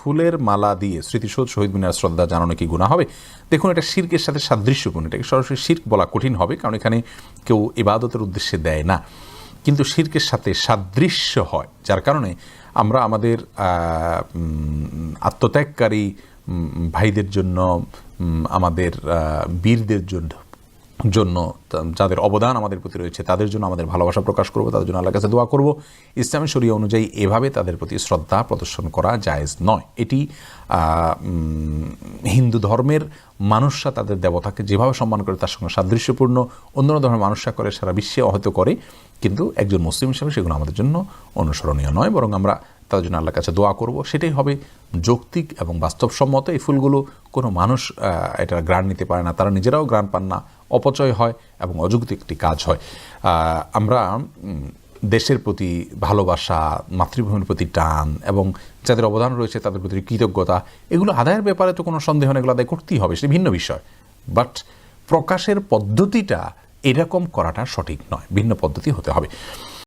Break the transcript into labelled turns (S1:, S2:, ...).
S1: ফুলের মালা দিয়ে স্মৃতিসৌধ শহীদ মিনার শ্রদ্ধা জানানো কি গুনাহ হবে? দেখুন, এটা শিরকের সাথে সাদৃশ্যপূর্ণ। এটাকে সরাসরি শিরক বলা কঠিন হবে, কারণ এখানে কেউ ইবাদতের উদ্দেশ্যে দেয় না, কিন্তু শিরকের সাথে সাদৃশ্য হয়, যার কারণে আমরা আমাদের আত্মত্যাগকারী ভাইদের জন্য, আমাদের বীরদের জন্য যাদের অবদান আমাদের প্রতি রয়েছে তাদের জন্য আমাদের ভালোবাসা প্রকাশ করব, তাদের জন্য আল্লাহর কাছে দোয়া করব। ইসলামী শরিয়া অনুযায়ী এভাবে তাদের প্রতি শ্রদ্ধা প্রদর্শন করা জায়েজ নয়। এটি হিন্দু ধর্মের মানুষরা তাদের দেবতাকে যেভাবে সম্মান করে তার সঙ্গে সাদৃশ্যপূর্ণ, অন্য ধর্মের মানুষরা করে, সারা বিশ্বে হয়তো করে, কিন্তু একজন মুসলিম হিসেবে সেগুলো আমাদের জন্য অনুসরণীয় নয়। বরং আমরা তাদের জন্য আল্লাহর কাছে দোয়া করব, সেটাই হবে যৌক্তিক এবং বাস্তবসম্মত। এই ফুলগুলো কোনো মানুষ এটা গ্রাণ নিতে পারে না, তারা নিজেরাও গ্রাণ পান না, অপচয় হয় এবং অযৌক্তিক একটি কাজ হয়। আমরা দেশের প্রতি ভালোবাসা, মাতৃভূমির প্রতি টান এবং যাদের অবদান রয়েছে তাদের প্রতি কৃতজ্ঞতা, এগুলো আদায়ের ব্যাপারে তো কোনো সন্দেহ নেই, এগুলো আদায় করতেই হবে, সেটা ভিন্ন বিষয়। বাট প্রকাশের পদ্ধতিটা এরকম করাটা সঠিক নয়, ভিন্ন পদ্ধতি হতে হবে।